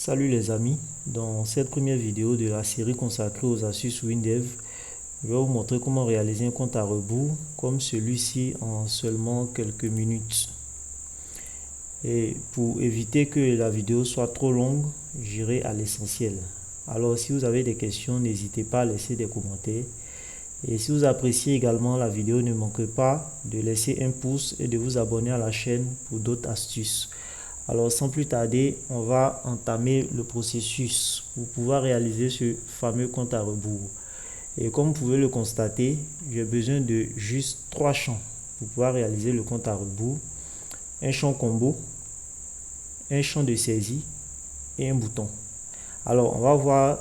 Salut les amis, dans cette première vidéo de la série consacrée aux astuces WinDev, je vais vous montrer comment réaliser un compte à rebours comme celui-ci en seulement quelques minutes. Et pour éviter que la vidéo soit trop longue, j'irai à l'essentiel. Alors si vous avez des questions, n'hésitez pas à laisser des commentaires. Et si vous appréciez également la vidéo, ne manquez pas de laisser un pouce et de vous abonner à la chaîne pour d'autres astuces. Alors sans plus tarder, on va entamer le processus pour pouvoir réaliser ce fameux compte à rebours. Et comme vous pouvez le constater, j'ai besoin de juste 3 champs pour pouvoir réaliser le compte à rebours. Un champ combo, un champ de saisie et un bouton. Alors on va voir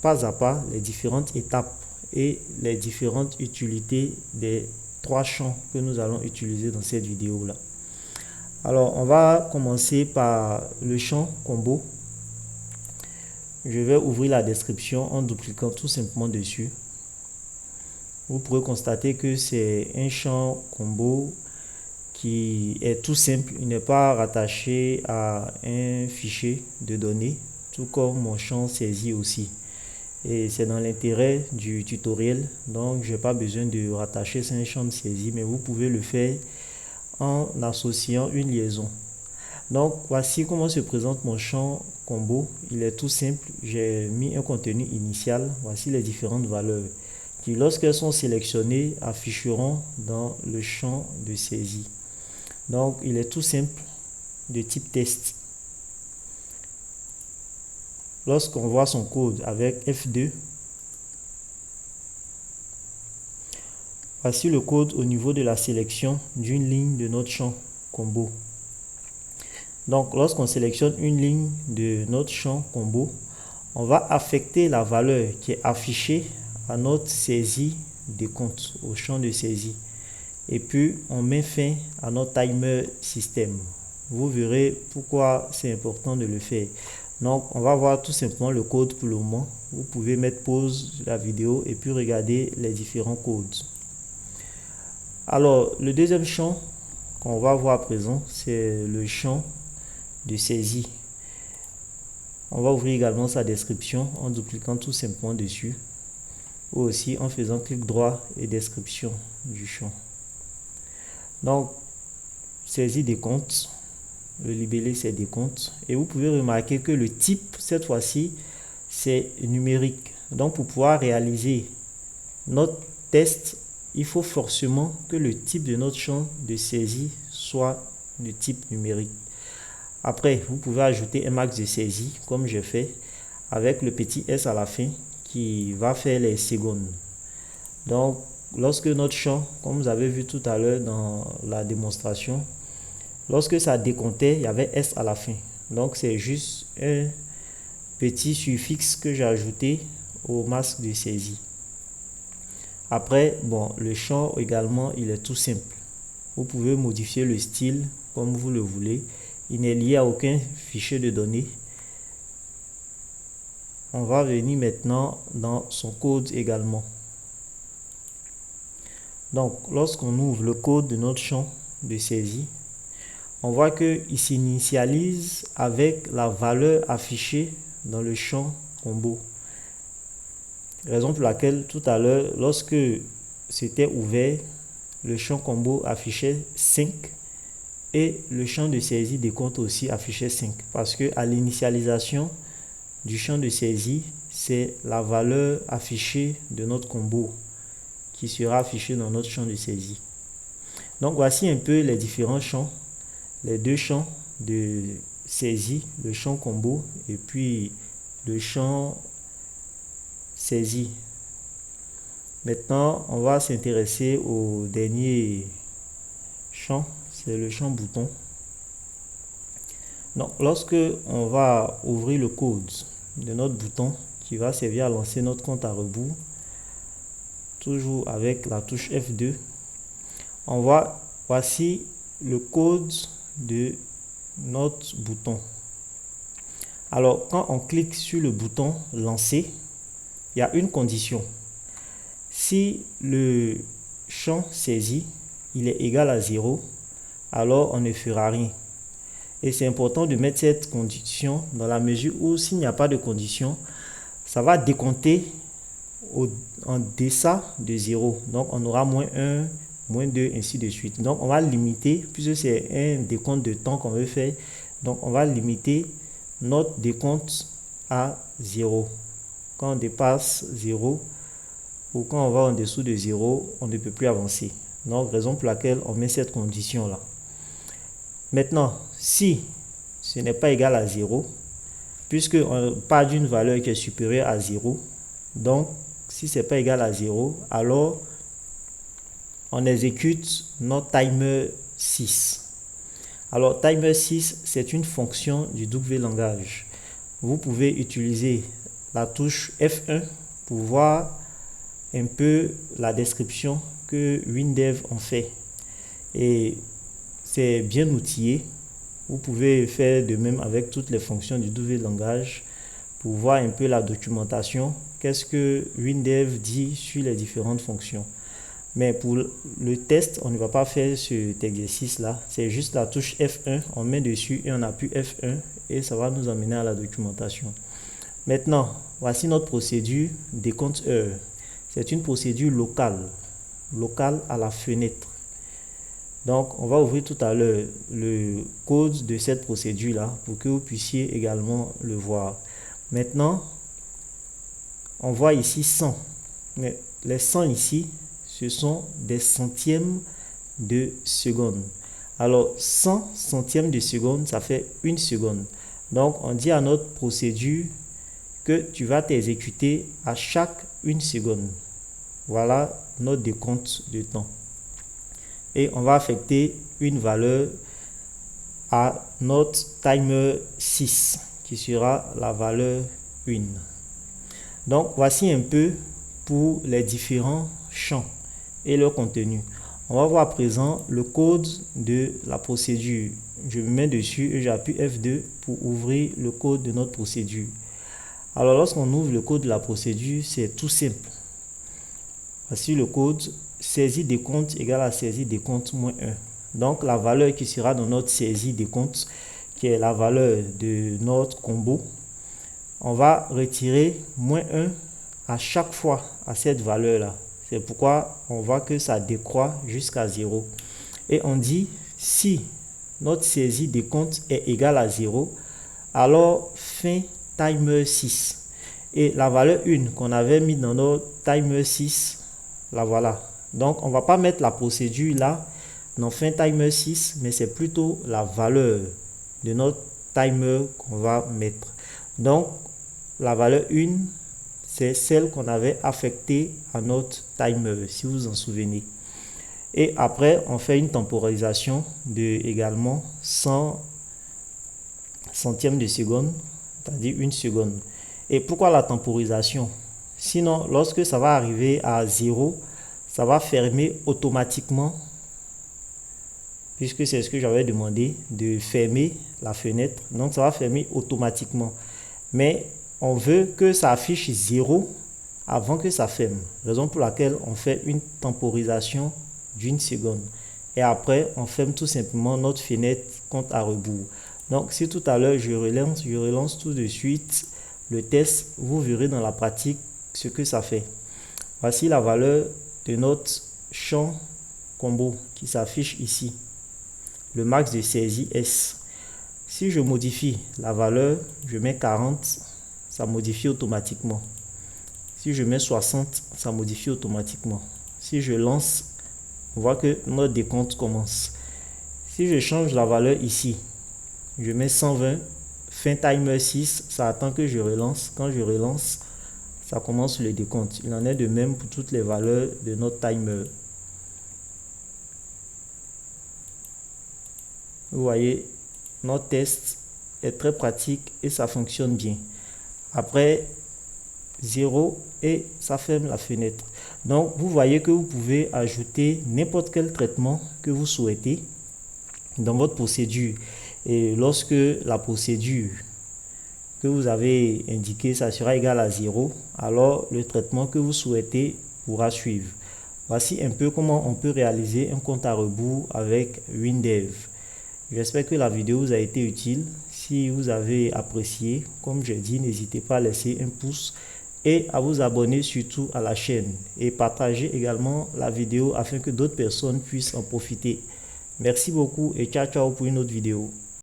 pas à pas les différentes étapes et les différentes utilités des 3 champs que nous allons utiliser dans cette vidéo là. Alors on va commencer par le champ combo. Je vais ouvrir la description en dupliquant tout simplement dessus. Vous pourrez constater que c'est un champ combo qui est tout simple. Il n'est pas rattaché à un fichier de données, tout comme mon champ saisie aussi. Et c'est dans l'intérêt du tutoriel, donc je n'ai pas besoin de rattacher un champ de saisie, mais vous pouvez le faire en associant une liaison. Donc voici comment se présente mon champ combo. Il est tout simple. J'ai mis un contenu initial. Voici les différentes valeurs qui, lorsqu'elles sont sélectionnées, afficheront dans le champ de saisie. Donc il est tout simple, de type test. Lorsqu'on voit son code avec F2, voici le code au niveau de la sélection d'une ligne de notre champ combo. Donc lorsqu'on sélectionne une ligne de notre champ combo, on va affecter la valeur qui est affichée à notre saisie des comptes, au champ de saisie. Et puis on met fin à notre timer système. Vous verrez pourquoi c'est important de le faire. Donc on va voir tout simplement le code pour le moment. Vous pouvez mettre pause la vidéo et puis regarder les différents codes. Alors le deuxième champ qu'on va voir à présent, c'est le champ de saisie. On va ouvrir également sa description en dupliquant tout simplement dessus, ou aussi en faisant clic droit et description du champ. Donc saisie des comptes, le libellé c'est des comptes, et vous pouvez remarquer que le type cette fois-ci c'est numérique. Donc pour pouvoir réaliser notre test, il faut forcément que le type de notre champ de saisie soit de type numérique. Après, vous pouvez ajouter un max de saisie, comme j'ai fait, avec le petit S à la fin, qui va faire les secondes. Donc, lorsque notre champ, comme vous avez vu tout à l'heure dans la démonstration, lorsque ça décomptait, il y avait S à la fin. Donc, c'est juste un petit suffixe que j'ai ajouté au masque de saisie. Après, bon, le champ également, il est tout simple. Vous pouvez modifier le style comme vous le voulez. Il n'est lié à aucun fichier de données. On va venir maintenant dans son code également. Donc, lorsqu'on ouvre le code de notre champ de saisie, on voit qu'il s'initialise avec la valeur affichée dans le champ combo. Raison pour laquelle tout à l'heure, lorsque c'était ouvert, le champ combo affichait 5 et le champ de saisie des comptes aussi affichait 5. Parce que à l'initialisation du champ de saisie, c'est la valeur affichée de notre combo qui sera affichée dans notre champ de saisie. Donc voici un peu les différents champs, les deux champs de saisie, le champ combo et puis le champ saisie. Maintenant, on va s'intéresser au dernier champ, c'est le champ bouton. Donc, lorsque on va ouvrir le code de notre bouton qui va servir à lancer notre compte à rebours, toujours avec la touche F2, on voit, voici le code de notre bouton. Alors, quand on clique sur le bouton lancer, il y a une condition. Si le champ saisi il est égal à 0, alors on ne fera rien. Et c'est important de mettre cette condition dans la mesure où s'il n'y a pas de condition, ça va décompter en deçà de 0. Donc, on aura moins 1, moins 2, ainsi de suite. Donc, on va limiter, puisque c'est un décompte de temps qu'on veut faire, donc on va limiter notre décompte à 0. Quand on dépasse 0 ou quand on va en dessous de 0, on ne peut plus avancer. Donc, raison pour laquelle on met cette condition-là. Maintenant, si ce n'est pas égal à 0, puisqu'on part d'une valeur qui est supérieure à 0, donc si ce n'est pas égal à 0, alors on exécute notre timer 6. Alors, timer 6, c'est une fonction du W langage. Vous pouvez utiliser la touche F1 pour voir un peu la description que WinDev en fait. Et c'est bien outillé. Vous pouvez faire de même avec toutes les fonctions du W langage pour voir un peu la documentation. Qu'est-ce que WinDev dit sur les différentes fonctions. Mais pour le test, on ne va pas faire cet exercice-là. C'est juste la touche F1. On met dessus et on appuie F1 et ça va nous amener à la documentation. Maintenant, voici notre procédure décompte heure. C'est une procédure locale à la fenêtre. Donc, on va ouvrir tout à l'heure le code de cette procédure-là pour que vous puissiez également le voir. Maintenant, on voit ici 100. Mais les 100 ici, ce sont des centièmes de seconde. Alors, 100 centièmes de seconde, ça fait 1 seconde. Donc, on dit à notre procédure que tu vas t'exécuter à chaque 1 seconde. Voilà notre décompte de temps. Et on va affecter une valeur à notre timer 6, qui sera la valeur 1. Donc, voici un peu pour les différents champs et leur contenu. On va voir à présent le code de la procédure. Je me mets dessus et j'appuie F2 pour ouvrir le code de notre procédure. Alors, lorsqu'on ouvre le code de la procédure, c'est tout simple. Voici le code. Saisie des comptes égale à saisie des comptes moins 1. Donc, la valeur qui sera dans notre saisie des comptes, qui est la valeur de notre combo, on va retirer moins 1 à chaque fois à cette valeur-là. C'est pourquoi on voit que ça décroît jusqu'à 0. Et on dit, si notre saisie des comptes est égale à 0, alors fin timer 6. Et la valeur 1 qu'on avait mis dans notre timer 6, la voilà. Donc, on ne va pas mettre la procédure là dans fin timer 6, mais c'est plutôt la valeur de notre timer qu'on va mettre. Donc, la valeur 1, c'est celle qu'on avait affectée à notre timer, si vous vous en souvenez. Et après, on fait une temporisation de également 100 centièmes de seconde, c'est-à-dire 1 seconde. Et pourquoi la temporisation? Sinon, lorsque ça va arriver à 0, ça va fermer automatiquement, puisque c'est ce que j'avais demandé, de fermer la fenêtre. Donc, ça va fermer automatiquement. Mais on veut que ça affiche 0 avant que ça ferme. Raison pour laquelle on fait une temporisation d'1 seconde. Et après, on ferme tout simplement notre fenêtre compte à rebours. Donc, si tout à l'heure, je relance tout de suite le test, vous verrez dans la pratique ce que ça fait. Voici la valeur de notre champ combo qui s'affiche ici. Le max de saisie S. Si je modifie la valeur, je mets 40, ça modifie automatiquement. Si je mets 60, ça modifie automatiquement. Si je lance, on voit que notre décompte commence. Si je change la valeur ici, je mets 120, fin timer 6, ça attend que je relance. Quand je relance, ça commence le décompte. Il en est de même pour toutes les valeurs de notre timer. Vous voyez, notre test est très pratique et ça fonctionne bien. Après 0 et ça ferme la fenêtre. Donc, vous voyez que vous pouvez ajouter n'importe quel traitement que vous souhaitez dans votre procédure. Et lorsque la procédure que vous avez indiquée, ça sera égal à 0, alors le traitement que vous souhaitez pourra suivre. Voici un peu comment on peut réaliser un compte à rebours avec WinDev. J'espère que la vidéo vous a été utile. Si vous avez apprécié, comme j'ai dit, n'hésitez pas à laisser un pouce et à vous abonner surtout à la chaîne et partager également la vidéo afin que d'autres personnes puissent en profiter. Merci beaucoup et ciao ciao pour une autre vidéo.